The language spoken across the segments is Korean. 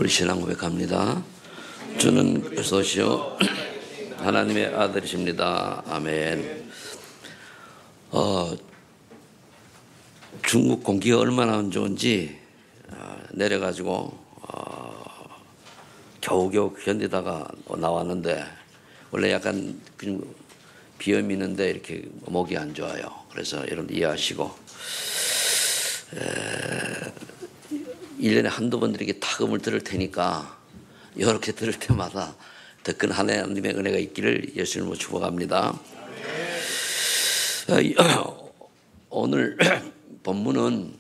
우리 신앙 고백합니다. 주는 그리스도시요 하나님의 아들이십니다. 아멘. 중국 공기가 얼마나 안 좋은지 내려가지고 겨우겨우 견디다가 나왔는데, 원래 약간 비염이 있는데 이렇게 목이 안 좋아요. 그래서 여러분 이해하시고 1년에 한두 번 이렇게 탁음을 들을 테니까 이렇게 들을 때마다 더 큰 하나님의 은혜가 있기를 예수님으로 축복합니다. 오늘 본문은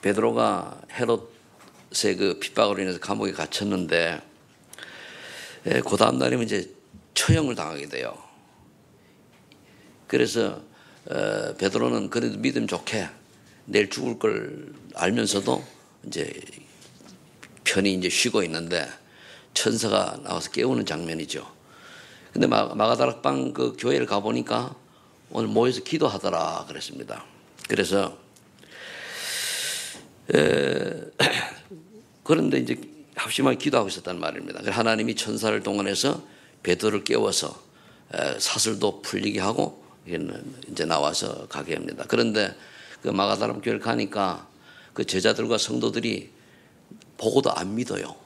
베드로가 헤롯의 핍박으로 인해서 감옥에 갇혔는데, 그 다음 날이면 이제 처형을 당하게 돼요. 그래서 베드로는 그래도 믿음 좋게 내일 죽을 걸 알면서도 이제 편히 이제 쉬고 있는데 천사가 나와서 깨우는 장면이죠. 근데 마가다락방 그 교회를 가보니까 오늘 모여서 기도하더라 그랬습니다. 그래서 그런데 이제 합심하게 기도하고 있었단 말입니다. 하나님이 천사를 동원해서 베드로를 깨워서 사슬도 풀리게 하고 이제 나와서 가게 합니다. 그런데 그 마가다락 교회를 가니까 그 제자들과 성도들이 보고도 안 믿어요.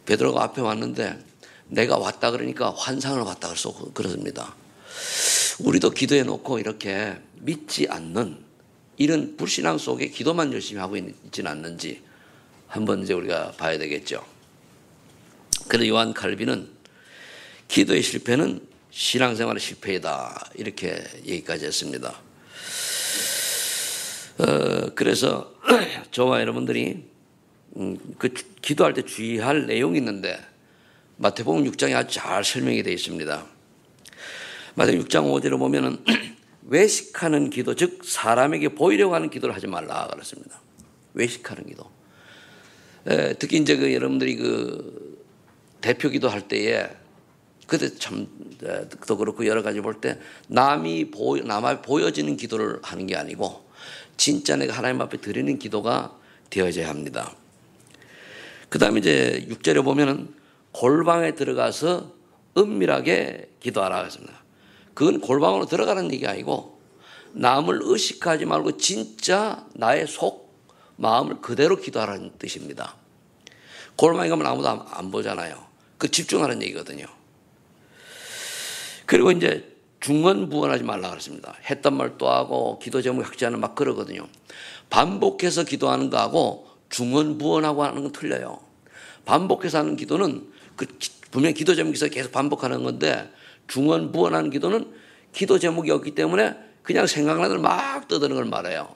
베드로가 앞에 왔는데 내가 왔다 그러니까 환상을 봤다 그렇습니다. 우리도 기도해 놓고 이렇게 믿지 않는 이런 불신앙 속에 기도만 열심히 하고 있지는 않는지 한번 이제 우리가 봐야 되겠죠. 그래서 요한 칼빈은 기도의 실패는 신앙생활의 실패이다 이렇게 얘기까지 했습니다. 그래서 저와 여러분들이 기도할 때 주의할 내용이 있는데 마태복음 6장에 아주 잘 설명이 되어 있습니다. 마태복음 6장 5절에 보면은 외식하는 기도, 즉 사람에게 보이려고 하는 기도를 하지 말라 그랬습니다. 외식하는 기도. 특히 이제 여러분들이 대표 기도할 때에 그때 참 더 그렇고 여러 가지 볼 때 남이 보여지는 기도를 하는 게 아니고 진짜 내가 하나님 앞에 드리는 기도가 되어져야 합니다. 그 다음에 이제 6절에 보면은 골방에 들어가서 은밀하게 기도하라 했습니다. 그건 골방으로 들어가는 얘기 아니고 남을 의식하지 말고 진짜 나의 마음을 그대로 기도하라는 뜻입니다. 골방에 가면 아무도 안 보잖아요. 그 집중하는 얘기거든요. 그리고 이제 중언부언하지 말라 그랬습니다. 했던 말 또 하고 기도 제목 확지하는 막 그러거든요. 반복해서 기도하는 거하고 중언부언하고 하는 건 틀려요. 반복해서 하는 기도는 분명히 기도 제목에서 계속 반복하는 건데, 중언부언하는 기도는 기도 제목이 없기 때문에 그냥 생각나는 걸 막 떠드는 걸 말해요.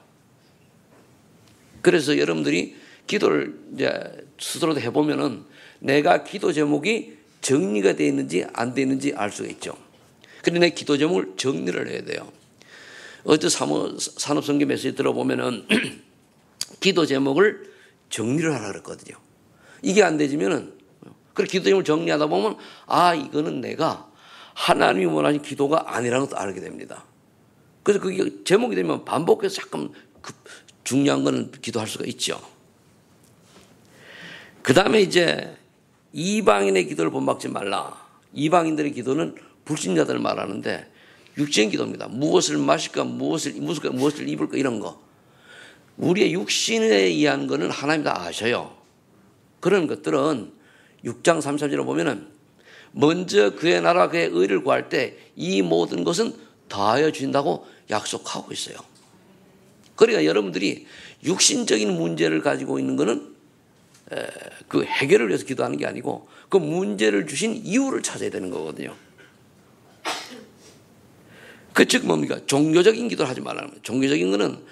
그래서 여러분들이 기도를 이제 스스로도 해보면은 내가 기도 제목이 정리가 되어 있는지 안 되어 있는지 알 수가 있죠. 그런데 내 기도 제목을 정리를 해야 돼요. 어제 산업성경 메시지 들어보면은 기도 제목을 정리를 하라 그랬거든요. 이게 안 되지면은, 그 기도 제목을 정리하다 보면 이거는 내가 하나님이 원하는 기도가 아니라는 것도 알게 됩니다. 그래서 그게 제목이 되면 반복해서 잠깐 중요한 거는 기도할 수가 있죠. 그 다음에 이제 이방인의 기도를 본받지 말라. 이방인들의 기도는 불신자들을 말하는데 육체인 기도입니다. 무엇을 마실까, 무엇을 입을까 이런 거. 우리의 육신에 의한 거는 하나님 다 아셔요. 그런 것들은 6장 33절에 보면은 먼저 그의 나라 그의 의를 구할 때 이 모든 것은 더하여 주신다고 약속하고 있어요. 그러니까 여러분들이 육신적인 문제를 가지고 있는 거는 그 해결을 위해서 기도하는 게 아니고 그 문제를 주신 이유를 찾아야 되는 거거든요. 즉 뭡니까? 종교적인 기도를 하지 말라는 거예요. 종교적인 거는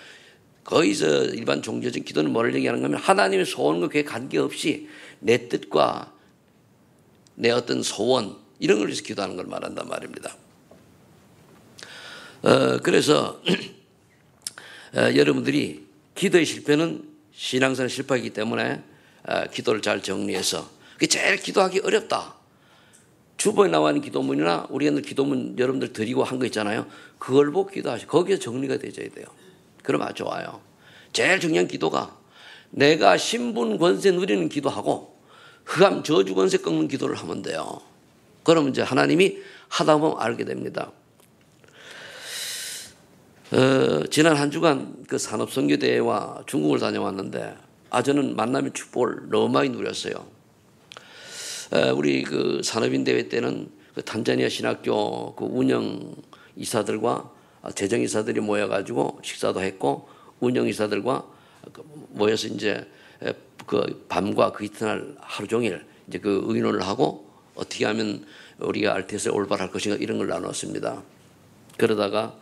거기서 일반 종교적인 기도는 뭐를 얘기하는 거냐면 하나님의 소원과 그에 관계없이 내 뜻과 내 어떤 소원 이런 걸 위해서 기도하는 걸 말한단 말입니다. 그래서 여러분들이 기도의 실패는 신앙생활 실패이기 때문에 기도를 잘 정리해서, 그게 제일 기도하기 어렵다. 주보에 나와 있는 기도문이나 우리가 기도문 여러분들 드리고 한 거 있잖아요. 그걸 보고 기도하시고 거기에 정리가 되어야 돼요. 그럼 아주 좋아요. 제일 중요한 기도가 내가 신분 권세 누리는 기도하고 흑암 저주 권세 꺾는 기도를 하면 돼요. 그러면 이제 하나님이 하다 보면 알게 됩니다. 지난 한 주간 그 산업선교대회와 중국을 다녀왔는데 저는 만남의 축복을 너무 많이 누렸어요. 우리 그 산업인대회 때는 그 탄자니아 신학교 그 운영 이사들과 재정 이사들이 모여가지고 식사도 했고 운영 이사들과 모여서 이제 그 밤과 그 이튿날 하루 종일 이제 그 의논을 하고 어떻게 하면 우리가 RTS에 올바를 것인가 이런 걸 나눴습니다. 그러다가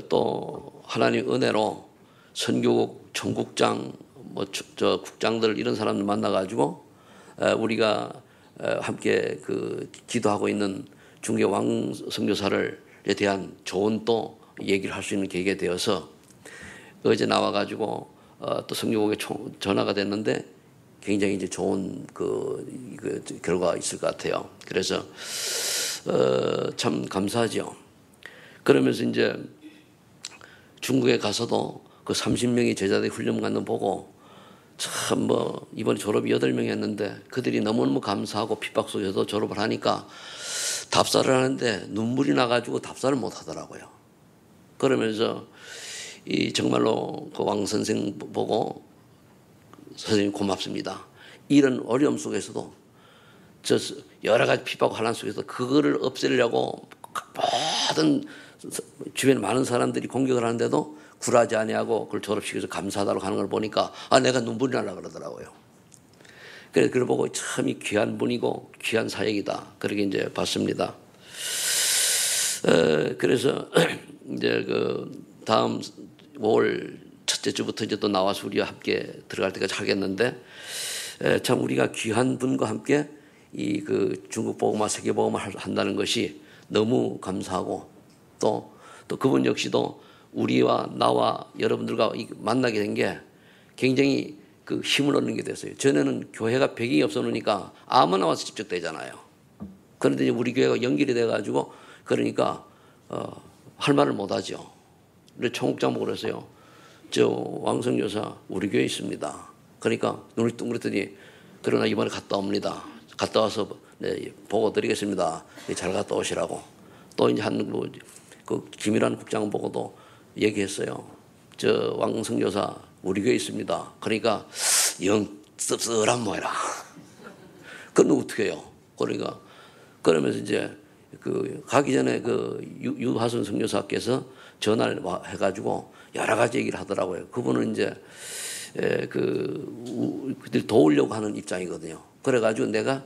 또 하나님 은혜로 선교국 총국장 뭐 저 국장들 이런 사람들 만나가지고 우리가 함께 그 기도하고 있는 중계 왕 선교사를에 대한 좋은 또 얘기를 할 수 있는 계기가 되어서 어제 나와가지고 또 선교국에 전화가 됐는데 굉장히 이제 좋은 그 결과가 있을 것 같아요. 그래서 참 감사하죠. 그러면서 이제 중국에 가서도 그 30명의 제자들이 훈련 받는 보고 참 뭐 이번에 졸업이 8명이 했는데 그들이 너무너무 감사하고 핍박 속에서 졸업을 하니까 답사를 하는데 눈물이 나가지고 답사를 못 하더라고요. 그러면서 이 정말로 그 왕 선생 보고 선생님 고맙습니다. 이런 어려움 속에서도 저 여러 가지 핍박 환난 속에서 그거를 없애려고 모든 주변에 많은 사람들이 공격을 하는데도 굴하지 아니하고 그걸 졸업시켜서 감사하다고 하는 걸 보니까 내가 눈물이 나려고 그러더라고요. 그래서 그걸 보고 참 귀한 분이고 귀한 사역이다. 그렇게 이제 봤습니다. 그래서 이제 그 다음 5월 첫째 주부터 이제 또 나와서 우리와 함께 들어갈 때까지 하겠는데 참 우리가 귀한 분과 함께 이 그 중국 복음화 세계 복음화를 한다는 것이 너무 감사하고 또 그분 역시도 우리와 나와 여러분들과 만나게 된 게 굉장히 그 힘을 얻는 게 됐어요. 전에는 교회가 배경이 없었으니까 아무나 와서 직접 되잖아요. 그런데 이제 우리 교회가 연결이 돼가지고 그러니까 할 말을 못하죠. 그래서 총국장 보고 그랬어요. 저 왕성 여사 우리 교회에 있습니다. 그러니까 눈을 뚱그랬더니 그러나 이번에 갔다 옵니다. 갔다 와서 네, 보고 드리겠습니다. 잘 갔다 오시라고. 또 이제 그 김일환 국장 보고도 얘기했어요. 저 왕성 여사 우리 교회에 있습니다. 그러니까 영 씁쓸한 모여라. 그럼 어떻게 해요? 그러니까 그러면서 이제 그 가기 전에 그 유하순 선교사께서 전화를 해가지고 여러 가지 얘기를 하더라고요. 그분은 이제 그들 도우려고 하는 입장이거든요. 그래가지고 내가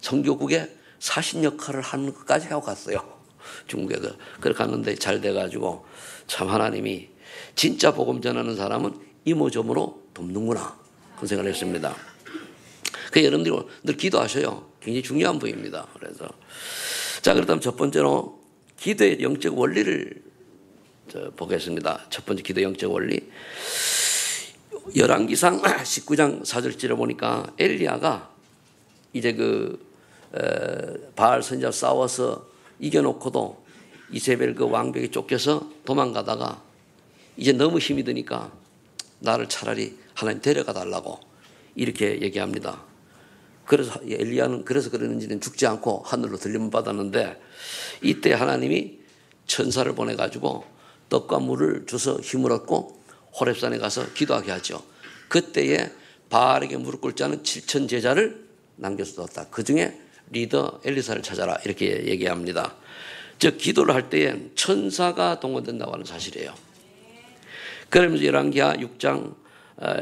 선교국에 사신 역할을 하는 것까지 하고 갔어요. 중국에서. 그렇게 갔는데 잘 돼가지고 참 하나님이 진짜 복음 전하는 사람은 이모저모로 돕는구나. 그런 생각을 했습니다. 그래서 여러분들이 늘 기도하셔요. 굉장히 중요한 부분입니다. 그래서 자 그렇다면 첫 번째로 기도의 영적 원리를 보겠습니다. 첫 번째 기도 영적 원리. 열왕기상 19장 4절쯤에 보니까 엘리야가 이제 바알 선지자 싸워서 이겨놓고도 이세벨 그 왕벽에 쫓겨서 도망가다가 이제 너무 힘이 드니까 나를 차라리 하나님 데려가 달라고 이렇게 얘기합니다. 그래서 엘리야는 그래서 그러는지는 죽지 않고 하늘로 들림을 받았는데 이때 하나님이 천사를 보내가지고 떡과 물을 줘서 힘을 얻고 호렙산에 가서 기도하게 하죠. 그때에 바알에게 무릎 꿇지 않은 7천 제자를 남겨서 뒀다. 그중에 리더 엘리사를 찾아라 이렇게 얘기합니다. 즉 기도를 할 때에 천사가 동원된다고 하는 사실이에요. 그러면서 열왕기하 6장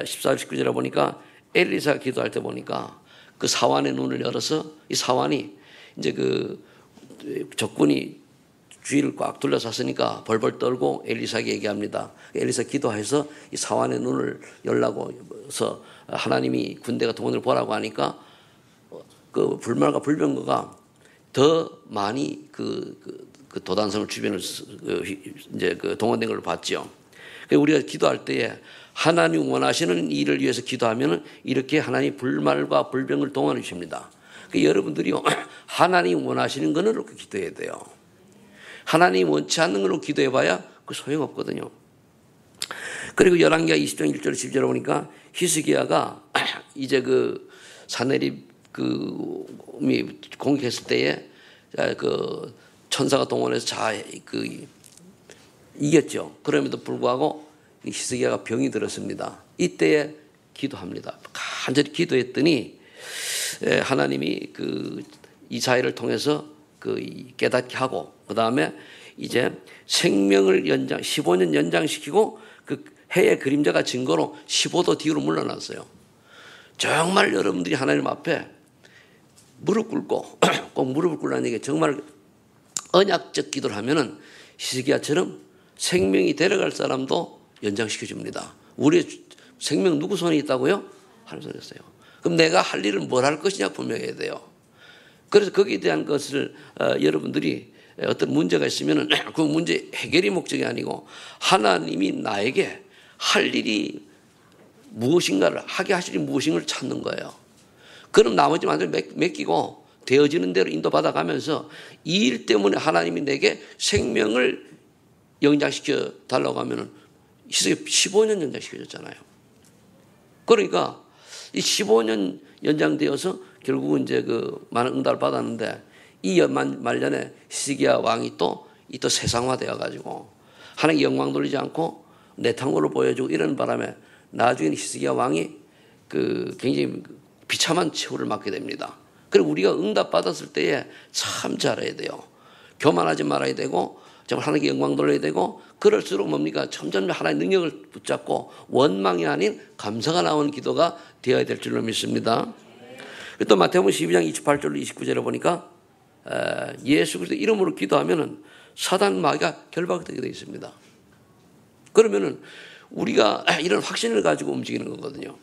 14, 19절에 보니까 엘리사가 기도할 때 보니까 그 사환의 눈을 열어서 이 사환이 이제 그 적군이 주위를 꽉 둘러쌌으니까 벌벌 떨고 엘리사에게 얘기합니다. 엘리사 기도해서 이 사환의 눈을 열라고 해서 하나님이 군대가 동원을 보라고 하니까 그 불말과 불병거가 더 많이 그 도단성을 주변을 이제 그 동원된 걸 봤죠. 우리가 기도할 때에 하나님 원하시는 일을 위해서 기도하면 이렇게 하나님 불말과 불병을 동원해 주십니다. 여러분들이 하나님 원하시는 거는 그렇게 기도해야 돼요. 하나님 원치 않는 걸로 기도해봐야 그 소용없거든요. 그리고 열왕기하 20장 1절 12절에 보니까 히스기야가 이제 그 사내립 공격했을 때에 그 천사가 동원해서 이겼죠. 그럼에도 불구하고 히스기야가 병이 들었습니다. 이때에 기도합니다. 간절히 기도했더니 하나님이 이사야를 통해서 깨닫게 하고, 그 다음에 이제 생명을 15년 연장시키고 그 해의 그림자가 증거로 15도 뒤로 물러났어요. 정말 여러분들이 하나님 앞에 무릎 꿇고 꼭 무릎을 꿇라는 얘기, 정말 언약적 기도를 하면은 히스기야처럼 생명이 데려갈 사람도 연장시켜 줍니다. 우리의 생명 누구 손에 있다고요? 하나님 손에 있어요. 그럼 내가 할 일은 뭘 할 것이냐 분명해야 돼요. 그래서 거기에 대한 것을 여러분들이 어떤 문제가 있으면은 그 문제 해결이 목적이 아니고 하나님이 나에게 할 일이 무엇인가를 하게 하시니 무엇인가를 찾는 거예요. 그럼 나머지 완전히 맡기고 되어지는 대로 인도받아 가면서 이 일 때문에 하나님이 내게 생명을 연장시켜 달라고 하면은 15년 연장시켜 줬잖아요. 그러니까 이 15년 연장되어서 결국은 이제 많은 응답을 받았는데 이 말년에 히스기야 왕이 또 세상화되어 가지고 하나님께 영광 돌리지 않고 내탕으로 보여주고 이런 바람에 나중에는 히스기야 왕이 굉장히 비참한 최후를 맞게 됩니다. 그리고 우리가 응답 받았을 때에 참 잘해야 돼요. 교만하지 말아야 되고 정말 하나님께 영광 돌려야 되고, 그럴수록 뭡니까? 점점 하나님의 능력을 붙잡고 원망이 아닌 감사가 나오는 기도가 되어야 될 줄로 믿습니다. 또 마태복음 12장 28절로 29절에 보니까 예수 그리스도 이름으로 기도하면은 사단 마귀가 결박되게 되어 있습니다. 그러면은 우리가 이런 확신을 가지고 움직이는 거거든요.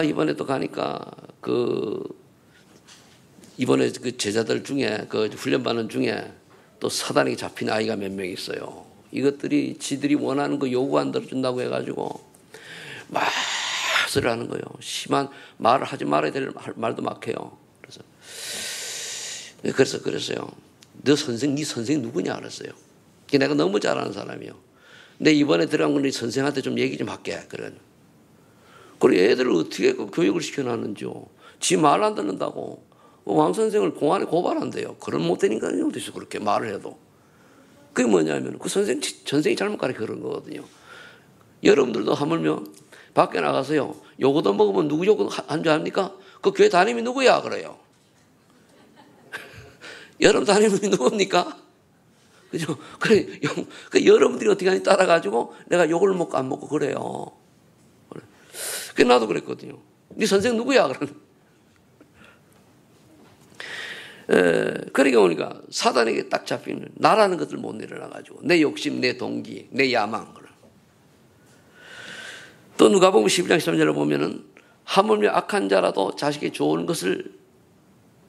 이번에 또 가니까 이번에 제자들 중에 훈련받는 중에 또 사단에게 잡힌 아이가 몇 명 있어요. 이것들이 지들이 원하는 거 요구 안 들어준다고 해가지고 막 소리를 하는 거예요. 심한 말을 하지 말아야 될 말도 막 해요. 그래서 그랬어요. 네 선생 누구냐 그랬어요. 내가 너무 잘 아는 사람이요. 근데 이번에 들어간 건 네 선생한테 좀 얘기 좀 할게. 그래. 그리고 애들을 어떻게 교육을 시켜놨는지요. 지 말 안 듣는다고 왕 선생을 공안에 고발한대요. 그런 못된 인간이 어디 있어 그렇게 말을 해도. 그게 뭐냐면 선생이 잘못 가르쳐 그런 거거든요. 여러분들도 하물며 밖에 나가서요. 요거도 먹으면 누구 요거 한 줄 압니까? 그 교회 담임이 누구야 그래요. 여러분 담임이 누굽니까? 그죠? 그래, 여러분들이 어떻게 하니 따라가지고 내가 욕을 먹고 안 먹고 그래요. 그래 나도 그랬거든요. 네 선생 누구야? 그러니까 보니까 사단에게 딱 잡히는 나라는 것들 못 내려놔가지고 내 욕심, 내 동기, 내 야망. 또 누가복음 11장 13절을 보면은 하물며 악한 자라도 자식에게 좋은 것을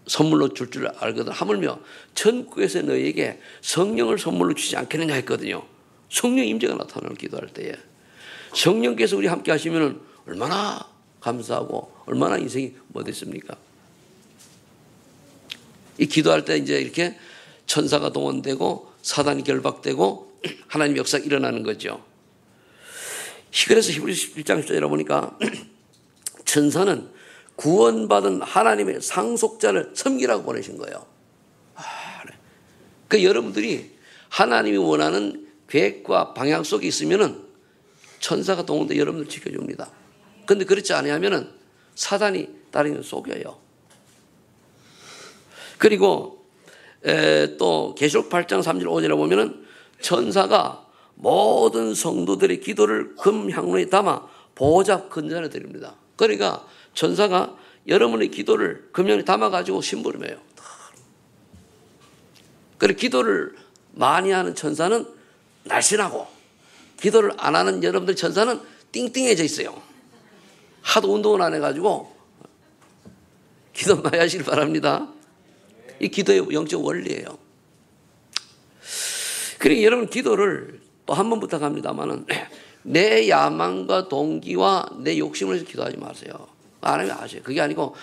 선물로 줄 알거든. 하물며 천국에서 너희에게 성령을 선물로 주지 않겠느냐 했거든요. 성령 임재가 나타나는 기도할 때에 성령께서 우리 함께 하시면은 얼마나 감사하고 얼마나 인생이 뭐 됐습니까? 이 기도할 때 이제 이렇게 천사가 동원되고 사단이 결박되고 하나님 역사가 일어나는 거죠. 그래서 히브리서 1장 10절에 보니까 천사는 구원받은 하나님의 상속자를 섬기라고 보내신 거예요. 그 여러분들이 하나님이 원하는 계획과 방향 속에 있으면은 천사가 동원돼 여러분들 지켜줍니다. 그런데 그렇지 않으면은 사단이 다른 속여요. 그리고 또 계시록 8장 3절 5절에 보면은 천사가 모든 성도들의 기도를 금향로에 담아 보호자 건전에 드립니다. 그러니까 천사가 여러분의 기도를 금향로에 담아가지고 심부름해요. 그리고 기도를 많이 하는 천사는 날씬하고 기도를 안 하는 여러분들 천사는 띵띵해져 있어요. 하도 운동을 안 해가지고 기도 많이 하시길 바랍니다. 이 기도의 영적 원리예요. 그러니까 여러분 기도를 또 한 번 부탁합니다만은 내 야망과 동기와 내 욕심을 위해서 기도하지 마세요. 안 하면 아세요. 그게 아니고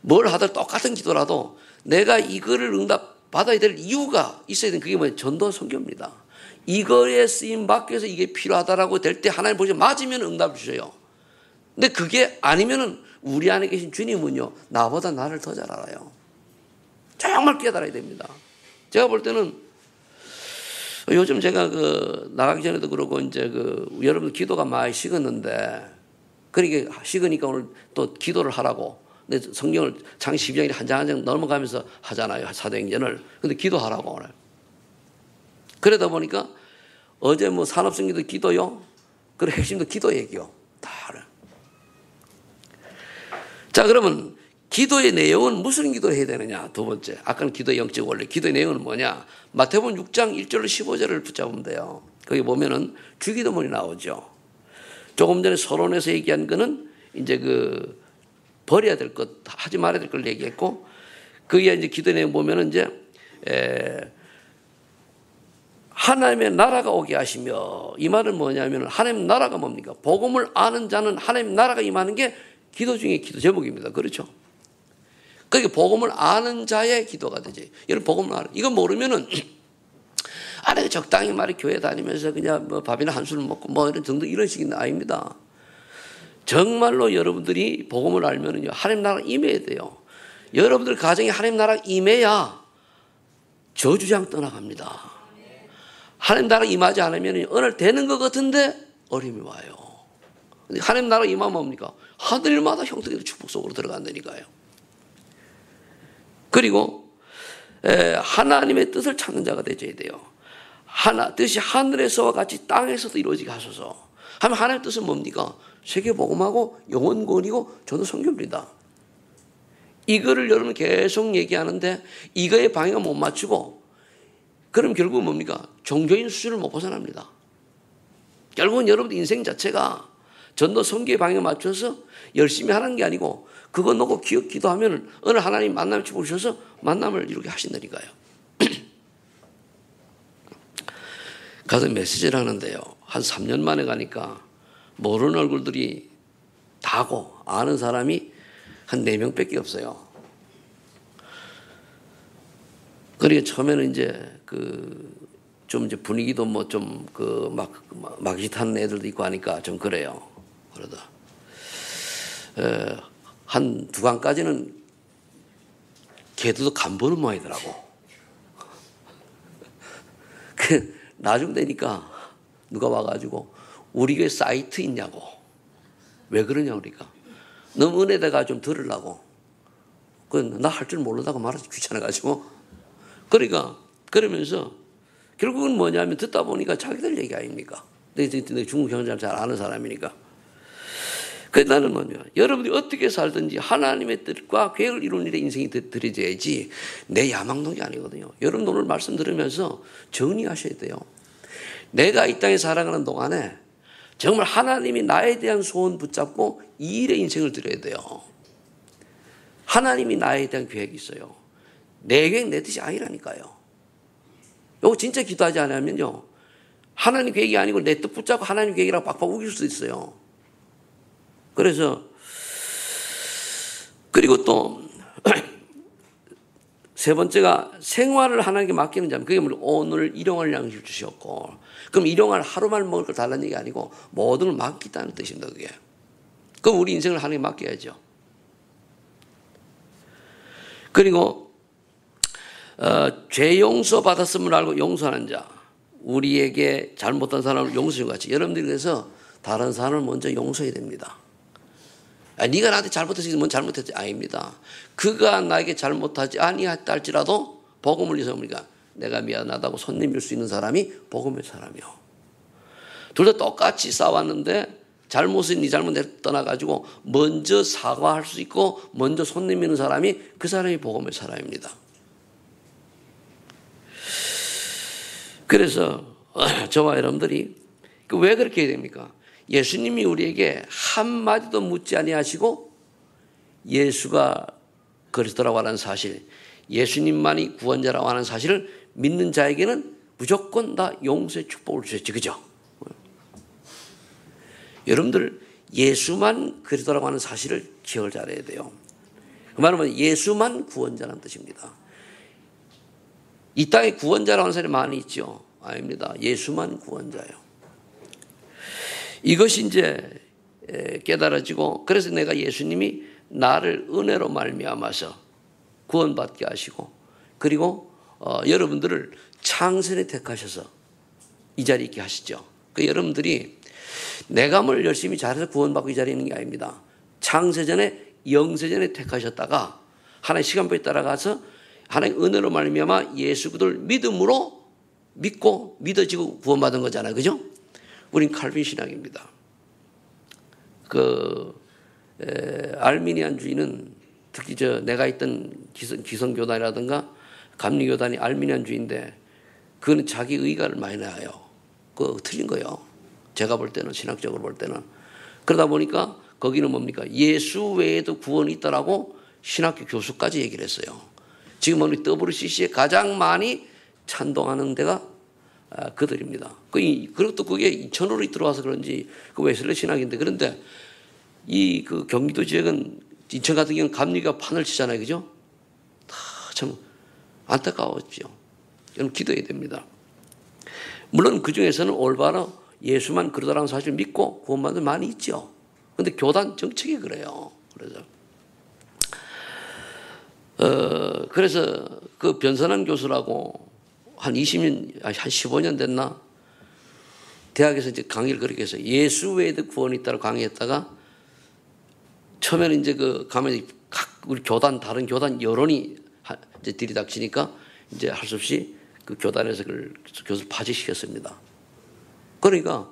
뭘 하든 똑같은 기도라도 내가 이거를 응답 받아야 될 이유가 있어야 되는 그게 뭐예요? 전도 선교입니다. 이거에 쓰임 받기 위해서 이게 필요하다라고 될 때 하나님 보시면 맞으면 응답을 주셔요. 근데 그게 아니면은 우리 안에 계신 주님은요, 나보다 나를 더 잘 알아요. 정말 깨달아야 됩니다. 제가 볼 때는 요즘 제가 나가기 전에도 그러고 이제 여러분들 기도가 많이 식었는데, 그러니까 식으니까 오늘 또 기도를 하라고. 근데 성경을 창세기 12장에 한 장 한 장 넘어가면서 하잖아요. 사도행전을. 근데 기도하라고 오늘. 그러다 보니까 어제 뭐 산업성기도 기도요. 그리고 핵심도 기도 얘기요. 다 알아요. 자, 그러면 기도의 내용은 무슨 기도를 해야 되느냐? 두 번째. 아까는 기도의 영적 원리. 기도의 내용은 뭐냐? 마태복음 6장 1절로 15절을 붙잡으면 돼요. 거기 보면은 주기도문이 나오죠. 조금 전에 서론에서 얘기한 거는 이제 버려야 될 것, 하지 말아야 될 걸 얘기했고, 거기에 이제 기도 내용 보면은 이제, 하나님의 나라가 오게 하시며, 이 말은 뭐냐면 하나님 나라가 뭡니까? 복음을 아는 자는 하나님 나라가 임하는 게 기도 중에 기도 제목입니다. 그렇죠? 그러니까 복음을 아는 자의 기도가 되지. 여러분 복음을 알아. 이거 모르면은 내가 적당히 말이 교회 다니면서 그냥 뭐 밥이나 한 술을 먹고 뭐 이런 정도 이런 식이 아닙니다. 정말로 여러분들이 복음을 알면은요, 하나님 나라가 임해야 돼요. 여러분들 가정에 하나님 나라가 임해야 저주장 떠나갑니다. 하나님 나라가 임하지 않으면 오늘 되는 것 같은데 어려움이 와요. 근데 하나님 나라가 임하면 뭡니까? 하늘마다 형통의 축복 속으로 들어간다니까요. 그리고 하나님의 뜻을 찾는 자가 되어야 돼요. 뜻이 하늘에서와 같이 땅에서도 이루어지게 하소서. 하면 하나님의 뜻은 뭡니까? 세계복음하고 영원권이고 저도 성경입니다. 이거를 여러분 계속 얘기하는데 이거에 방향을 못 맞추고 그럼 결국은 뭡니까? 종교인 수준을 못 벗어납니다. 결국은 여러분 인생 자체가 전도 선교의 방향에 맞춰서 열심히 하는 게 아니고 그거 놓고 기도하면 어느 하나님 만남을 주셔서 만남을 이루게 하신다니까요. 가서 메시지를 하는데요. 한 3년 만에 가니까 모르는 얼굴들이 다고 아는 사람이 한 4명밖에 없어요. 그러니까 처음에는 이제 좀 이제 분위기도 뭐 좀 막짓하는 애들도 있고 하니까 좀 그래요. 그러다 한 두 강까지는 걔들도 간 보는 모양이더라고. 나중 되니까 누가 와가지고 우리 교회 사이트 있냐고. 왜 그러냐 그러니까 너무 은혜대가 좀 들으려고. 나 할 줄 모른다고 말하지 귀찮아가지고. 그러니까 그러면서 결국은 뭐냐면 듣다 보니까 자기들 얘기 아닙니까? 내 중국 형제를 잘 아는 사람이니까. 그래서 나는 뭐냐, 여러분들이 어떻게 살든지 하나님의 뜻과 계획을 이루는 일에 인생이 들여져야지 내 야망동이 아니거든요. 여러분 오늘 말씀 들으면서 정리하셔야 돼요. 내가 이 땅에 살아가는 동안에 정말 하나님이 나에 대한 소원 붙잡고 이 일에 인생을 드려야 돼요. 하나님이 나에 대한 계획이 있어요. 내 계획 내 뜻이 아니라니까요. 이거 진짜 기도하지 않으면요, 하나님 계획이 아니고 내 뜻 붙잡고 하나님 계획이라고 빡빡 우길 수도 있어요. 그래서 그리고 또 세 번째가 생활을 하나님께 맡기는 자면 그게 뭐냐, 오늘 일용할 양식을 주셨고, 그럼 일용할 하루만 먹을 걸 달라는 얘기 아니고 모든 걸 맡기다는 뜻입니다. 그게. 그럼 우리 인생을 하나님께 맡겨야죠. 그리고 죄 용서 받았음을 알고 용서하는 자, 우리에게 잘못한 사람을 용서해 같이 여러분들이 그래서 다른 사람을 먼저 용서해야 됩니다. 네가 나한테 잘못했으니 뭔 잘못했지 아닙니다. 그가 나에게 잘못하지 아니했다 할지라도 복음을 위해서 뭡니까? 내가 미안하다고 손 내밀 수 있는 사람이 복음의 사람이요. 둘 다 똑같이 싸웠는데 잘못은 네 잘못 떠나가지고 먼저 사과할 수 있고 먼저 손 내미는 사람이 그 사람이 복음의 사람입니다. 그래서 저와 여러분들이 왜 그렇게 해야 됩니까? 예수님이 우리에게 한마디도 묻지 아니하시고 예수가 그리스도라고 하는 사실, 예수님만이 구원자라고 하는 사실을 믿는 자에게는 무조건 다 용서의 축복을 주셨지, 그죠? 여러분들 예수만 그리스도라고 하는 사실을 기억을 잘해야 돼요. 그 말은 예수만 구원자라는 뜻입니다. 이 땅에 구원자라고 하는 사람이 많이 있죠. 아닙니다. 예수만 구원자예요. 이것이 이제 깨달아지고, 그래서 내가 예수님이 나를 은혜로 말미암아서 구원받게 하시고, 그리고 여러분들을 창세전에 택하셔서 이 자리에 있게 하시죠. 그 여러분들이 내가 뭘 열심히 잘해서 구원받고 이 자리에 있는 게 아닙니다. 창세전에 영세전에 택하셨다가 하나님의 시간표에 따라가서 하나님의 은혜로 말미암아 예수 그리스도를 믿음으로 믿고 믿어지고 구원받은 거잖아요. 그죠? 우린 칼빈 신학입니다. 알미니안주의는 특히 내가 있던 기성교단이라든가 감리교단이 알미니안주의인데 그거는 자기 의가를 많이 낳아요. 그거 틀린 거예요. 제가 볼 때는, 신학적으로 볼 때는. 그러다 보니까 거기는 뭡니까? 예수 외에도 구원이 있다라고 신학교 교수까지 얘기를 했어요. 지금 우리 WCC에 가장 많이 찬동하는 데가 그들입니다. 그것도 그게 2000년으로 들어와서 그런지 그 웨슬리 신학인데, 그런데 그 경기도 지역은 인천 같은 경우는 감리가 판을 치잖아요. 그죠? 다 참 안타까웠죠. 여러분 기도해야 됩니다. 물론 그 중에서는 올바로 예수만 그러다라는 사실을 믿고 구원받은 많이 있죠. 그런데 교단 정책이 그래요. 그래서 그 변선한 교수라고 한 20년, 한 15년 됐나? 대학에서 이제 강의를 그렇게 해서 예수 외에도 구원이 있다고 강의했다가 처음에는 이제 가면 우리 교단, 다른 교단 여론이 이제 들이닥치니까 이제 할 수 없이 그 교단에서 그 교수를 파직시켰습니다. 그러니까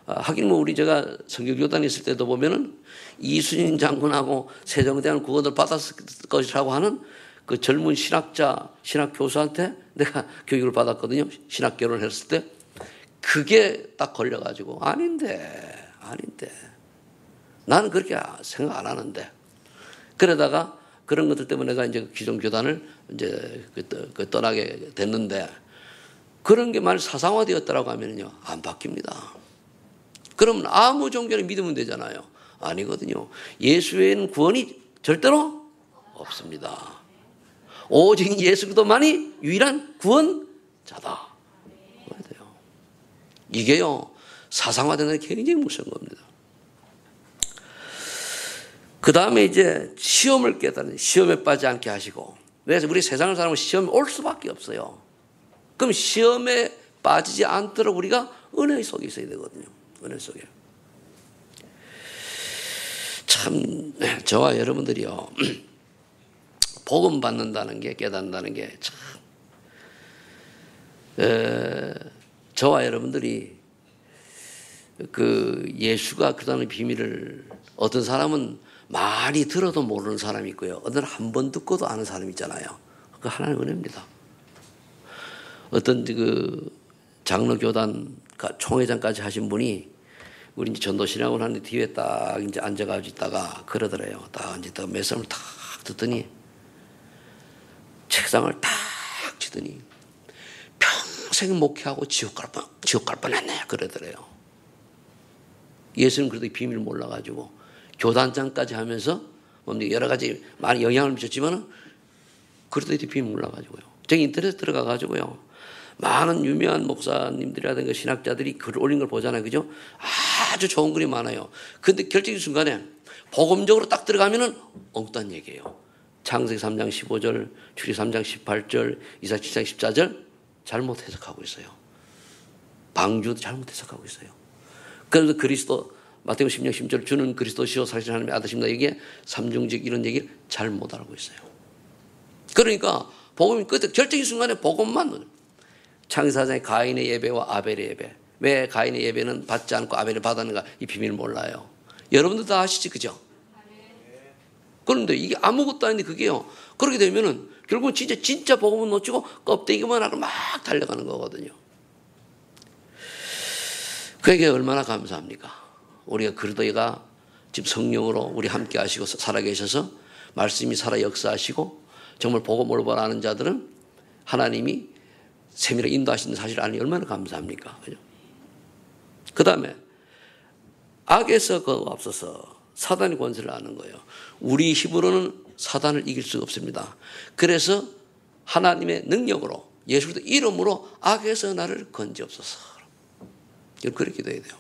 하긴 우리 제가 성교교단에 있을 때도 보면은 이순신 장군하고 세종대왕 구원을 받았을 것이라고 하는 그 젊은 신학자, 신학교수한테 내가 교육을 받았거든요. 신학교를 했을 때. 그게 딱 걸려가지고 아닌데. 나는 그렇게 생각 안 하는데. 그러다가 그런 것들 때문에 내가 이제 기존교단을 이제 떠나게 됐는데, 그런 게 만약 사상화되었다라고 하면요, 안 바뀝니다. 그러면 아무 종교를 믿으면 되잖아요. 아니거든요. 예수 외에는 구원이 절대로 없습니다. 오직 예수 그리스도만이 유일한 구원자다. 이게요, 사상화되는 게 굉장히 무서운 겁니다. 그 다음에 이제 시험을 깨달은, 시험에 빠지지 않게 하시고. 그래서 우리 세상을 살면 시험에 올 수밖에 없어요. 그럼 시험에 빠지지 않도록 우리가 은혜 속에 있어야 되거든요. 은혜 속에. 참, 저와 여러분들이요, 복음 받는다는 게, 깨닫는다는 게 참, 저와 여러분들이 그 예수가 그다는 비밀을, 어떤 사람은 많이 들어도 모르는 사람이 있고요. 어떤 한 번 듣고도 아는 사람이 있잖아요. 그 하나의 은혜입니다. 어떤 그 장로교단 총회장까지 하신 분이 우리 이제 전도신학을 하는데 뒤에 딱 이제 앉아가지고 있다가 그러더래요. 딱 앉았다가 말씀을 탁 듣더니 책상을 탁 치더니 평생 목회하고 지옥 갈 뻔했네. 그러더래요. 예수는 그래도 비밀을 몰라가지고 교단장까지 하면서 여러 가지 많이 영향을 미쳤지만은 그래도 비밀 몰라가지고요. 제가 인터넷에 들어가가지고요, 많은 유명한 목사님들이라든가 신학자들이 글 올린 걸 보잖아요. 그죠? 아주 좋은 글이 많아요. 근데 결정적인 순간에 복음적으로 딱 들어가면은 엉뚱한 얘기예요. 창세기 3장 15절, 출애굽기 3장 18절, 이사 7장 14절 잘못 해석하고 있어요. 방주도 잘못 해석하고 있어요. 그래서 그리스도, 마태복음 10장 10절, 주는 그리스도시요 살아계신 하나님의 아들입니다. 이게 삼중직 이런 얘기를 잘못 알고 있어요. 그러니까 복음이 끝에 결정적인 순간에 복음만, 창세기 4장의 가인의 예배와 아벨의 예배, 왜 가인의 예배는 받지 않고 아벨을 받았는가, 이 비밀을 몰라요. 여러분들 다 아시지, 그죠? 그런데 이게 아무것도 아닌데 그게요, 그렇게 되면은 결국은 진짜 복음은 놓치고 껍데기만 하고 막 달려가는 거거든요. 그게 얼마나 감사합니까? 우리가 그리스도가 지금 성령으로 우리 함께 하시고 살아계셔서 말씀이 살아 역사하시고 정말 복음을 바라는 자들은 하나님이 세밀하게 인도하시는 사실을 아니 얼마나 감사합니까? 그죠? 그 다음에 악에서 그 앞서서 사단의 권세를 아는 거예요. 우리 힘으로는 사단을 이길 수가 없습니다. 그래서 하나님의 능력으로 예수 그리스도 이름으로 악에서 나를 건지옵소서. 그렇게 기도해야 돼요.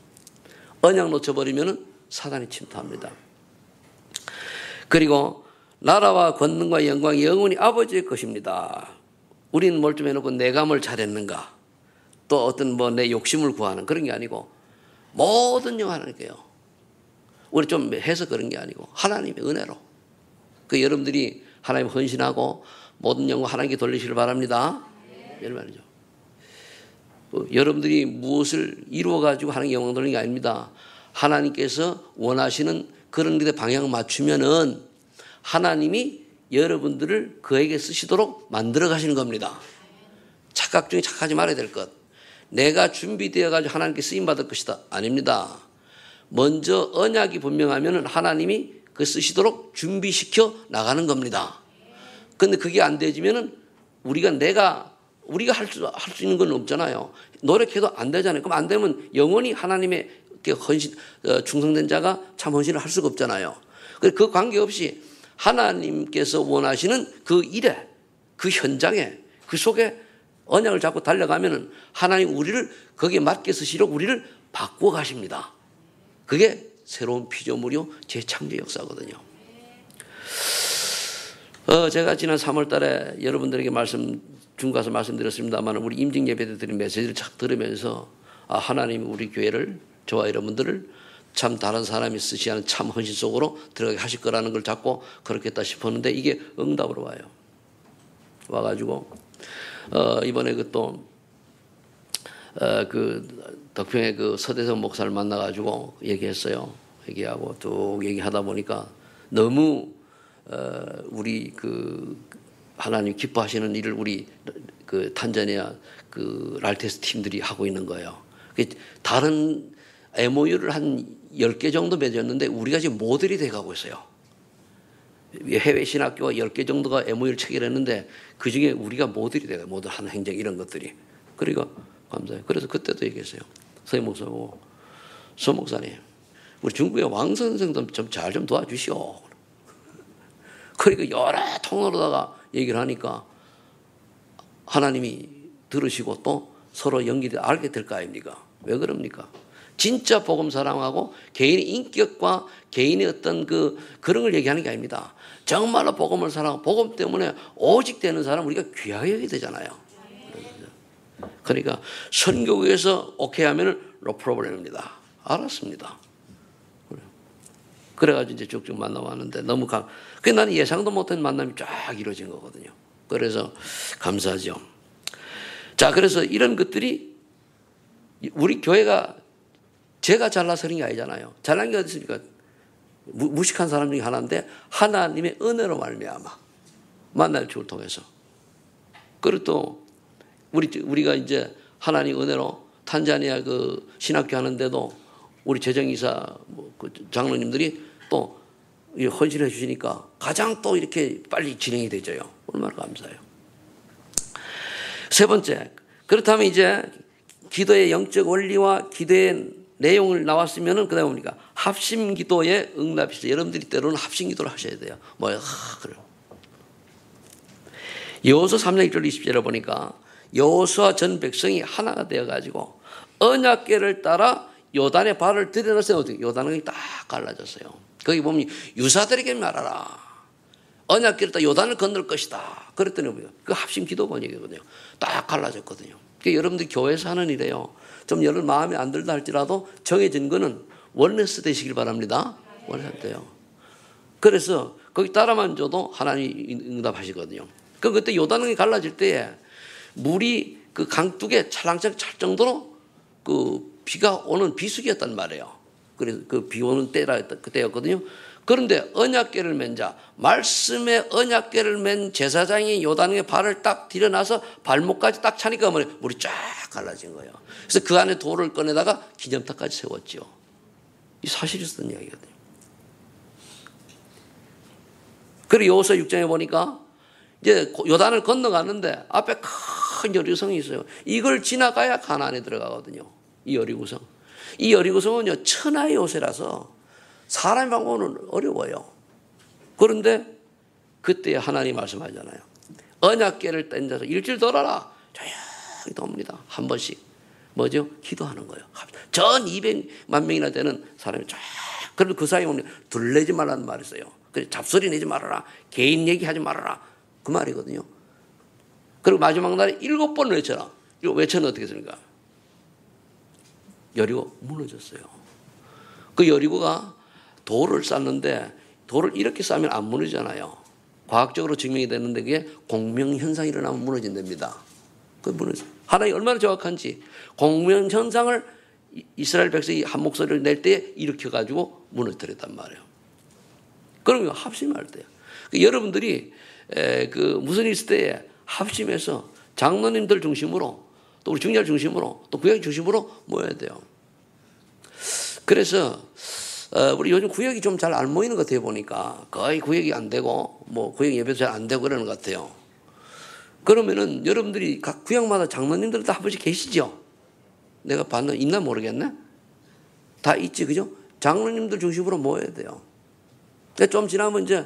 언약 놓쳐버리면 사단이 침투합니다. 그리고 나라와 권능과 영광이 영원히 아버지의 것입니다. 우리는 뭘 좀 해놓고 내가 뭘 잘했는가, 또 어떤 내 욕심을 구하는 그런 게 아니고 모든 영 하나님께요. 우리 좀 해서 그런 게 아니고 하나님의 은혜로. 여러분들이 하나님 헌신하고 모든 영광 하나님께 돌리시길 바랍니다. 이런 말이죠. 여러분들이 무엇을 이루어가지고 하나님께 영광 돌리는 게 아닙니다. 하나님께서 원하시는 그런 일에 방향을 맞추면은 하나님이 여러분들을 그에게 쓰시도록 만들어 가시는 겁니다. 착각 중에 착하지 말아야 될 것. 내가 준비되어가지고 하나님께 쓰임받을 것이다. 아닙니다. 먼저 언약이 분명하면 하나님이 그 쓰시도록 준비시켜 나가는 겁니다. 근데 그게 안 되지면은 우리가 할 수 있는 건 없잖아요. 노력해도 안 되잖아요. 그럼 안 되면 영원히 하나님의 헌신, 충성된 자가 참 헌신을 할 수가 없잖아요. 그 관계없이 하나님께서 원하시는 그 일에, 그 현장에, 그 속에 언약을 잡고 달려가면은 하나님 우리를 거기에 맞게 쓰시려고 우리를 바꾸어 가십니다. 그게 새로운 피조물이요 재창조 역사거든요. 제가 지난 3월 달에 여러분들에게 중가서 말씀드렸습니다만 우리 임직 예배 때 드린 메시지를 착 들으면서 하나님이 우리 교회를, 저와 여러분들을 참 다른 사람이 쓰지 않은 참 헌신 속으로 들어가게 하실 거라는 걸 잡고 그렇겠다 싶었는데 이게 응답으로 와요. 와가지고 이번에 덕평의 서대성 목사를 만나가지고 얘기했어요. 얘기하고 쭉 얘기하다 보니까 너무 우리 하나님 기뻐하시는 일을 우리 탄자니아 랄테스 팀들이 하고 있는 거예요. 다른 MOU를 한 10개 정도 맺었는데 우리가 지금 모델이 돼가고 있어요. 해외 신학교가 10개 정도가 MOU를 체결했는데 그중에 우리가 모델이 돼가요. 모델 한 행정 이런 것들이. 그러니까 감사해요. 그래서 그때도 얘기했어요. 서희 목사 보고, 서 목사님, 우리 중국의 왕 선생 좀 잘 좀 도와주시오. 그러니까 여러 통로로다가 얘기를 하니까 하나님이 들으시고 또 서로 연결이 알게 될 거 아닙니까? 왜 그럽니까? 진짜 복음 사랑하고 개인의 인격과 개인의 어떤 그런 걸 얘기하는 게 아닙니다. 정말로 복음을 사랑하고 복음 때문에 오직 되는 사람 우리가 귀하게 여겨야 되잖아요. 그러니까 선교국에서 오케이 하면은 no problem입니다. 알았습니다. 그래가지고 이제 쭉쭉 만나왔는데 그게 나는 예상도 못한 만남이 쫙 이루어진 거거든요. 그래서 감사하죠. 자, 그래서 이런 것들이 우리 교회가 제가 잘나서 그런 게 아니잖아요. 잘난 게 어디 있습니까? 무식한 사람 중에 하나인데 하나님의 은혜로 말미암아 만날 줄을 통해서. 그리고 또 우리가 이제 하나님 은혜로 탄자니아 신학교 하는데도 우리 재정이사 장로님들이 또 헌신해 주시니까 가장 또 이렇게 빨리 진행이 되죠. 얼마나 감사해요. 세 번째, 그렇다면 이제 기도의 영적 원리와 기도의 내용을 나왔으면은 그다음에 뭡니까? 합심 기도에 응답이죠. 여러분들이 때로는 합심 기도를 하셔야 돼요. 그래요. 여호수아 3장 1절 20절에 보니까 여호수아 전 백성이 하나가 되어가지고 언약궤를 따라 요단의 발을 들여놨어요. 어떻게? 요단강이 딱 갈라졌어요. 거기 보면 유사들에게 말하라. 언약궤를 따라 요단을 건널 것이다. 그랬더니 그 합심 기도 번역이거든요. 딱 갈라졌거든요. 그러니까 여러분들 교회에서 하는 일이에요. 좀 여러분 마음에 안 들다 할지라도 정해진 거는 원네스 되시길 바랍니다. 원네스 돼요. 그래서 거기 따라만 줘도 하나님이 응답하시거든요. 그때 요단강이 갈라질 때에 물이 그 강둑에 찰랑찰랑 찰 정도로 비가 오는 비수기였단 말이에요. 그래서 비 오는 그때였거든요. 그런데 언약궤를 맨 자, 말씀의 언약궤를 맨 제사장이 요단강에 발을 딱 들여놔서 발목까지 딱 차니까 물이 쫙 갈라진 거예요. 그래서 그 안에 돌을 꺼내다가 기념탑까지 세웠죠. 이 사실이 있었던 이야기거든요. 그리고 여호수아 6장에 보니까 이제 요단을 건너갔는데 앞에 큰 여리고성이 있어요. 이걸 지나가야 가나안에 들어가거든요. 이 여리고성. 이 여리고성은요, 천하의 요새라서 사람의 방법은 어려워요. 그런데 그때 하나님 말씀하잖아요. 언약궤를 던져서 일주일 돌아라. 조용히 옵니다. 한 번씩. 뭐죠? 기도하는 거예요. 전 200만 명이나 되는 사람이 쫙. 그러면 그 사이에 오면 둘내지 말라는 말이 있어요. 그래, 잡소리 내지 말아라. 개인 얘기하지 말아라. 그 말이거든요. 그리고 마지막 날에 7번 외쳐라. 이거 외쳐는 어떻게 했습니까? 여리고 무너졌어요. 그 여리고가 돌을 쌓는데 돌을 이렇게 쌓으면 안 무너지잖아요. 과학적으로 증명이 되는데 그게 공명현상이 일어나면 무너진답니다. 그 무너져. 하나님이 얼마나 정확한지 공명현상을 이스라엘 백성이 한 목소리를 낼 때 일으켜가지고 무너뜨렸단 말이에요. 그러면 합심할 때요. 여러분들이 그 무슨 일 있을 때에 합심해서 장로님들 중심으로 또 우리 중직자 중심으로 또 구역 중심으로 모여야 돼요. 그래서 우리 요즘 구역이 좀 잘 안 모이는 것 같아요. 보니까 거의 구역이 안 되고 뭐 구역 예배도 잘 안 되고 그러는 것 같아요. 그러면은 여러분들이 각 구역마다 장로님들 다 한 번씩 계시죠? 내가 봤나 있나 모르겠네. 다 있지, 그죠? 장로님들 중심으로 모여야 돼요. 좀 지나면 이제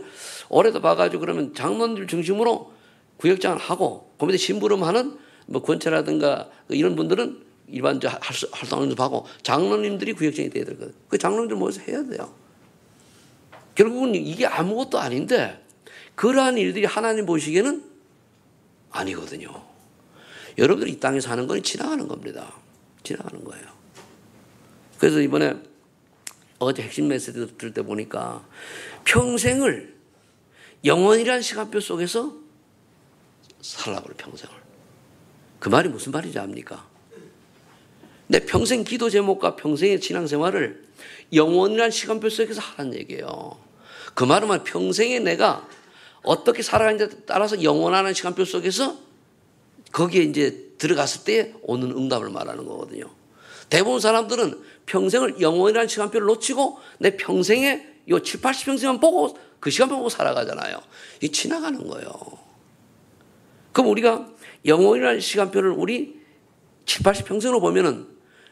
올해도 봐가지고 그러면 장로님들 중심으로 구역장을 하고 그 밑에 심부름하는 뭐 권체라든가 이런 분들은 일반적 활동을 하고 장로님들이 구역장이 돼야 되거든. 그 장로님들 모여서 해야 돼요. 결국은 이게 아무것도 아닌데 그러한 일들이 하나님 보시기에는 아니거든요. 여러분들이 이 땅에 사는 건 지나가는 겁니다. 지나가는 거예요. 그래서 이번에 어제 핵심 메시지 들을 때 보니까 평생을 영원이라는 시간표 속에서 살라고 그래요. 평생을. 그 말이 무슨 말인지 압니까? 내 평생 기도 제목과 평생의 신앙생활을 영원이라는 시간표 속에서 하라는 얘기예요. 그 말은 평생에 내가 어떻게 살아가는지에 따라서 영원한 시간표 속에서 거기에 이제 들어갔을 때 오는 응답을 말하는 거거든요. 대부분 사람들은 평생을 영원이라는 시간표를 놓치고 내 평생에 요 7, 80평생만 보고 그 시간표 보고 살아가잖아요. 이게 지나가는 거예요. 그럼 우리가 영원이라는 시간표를 우리 7, 80평생으로 보면은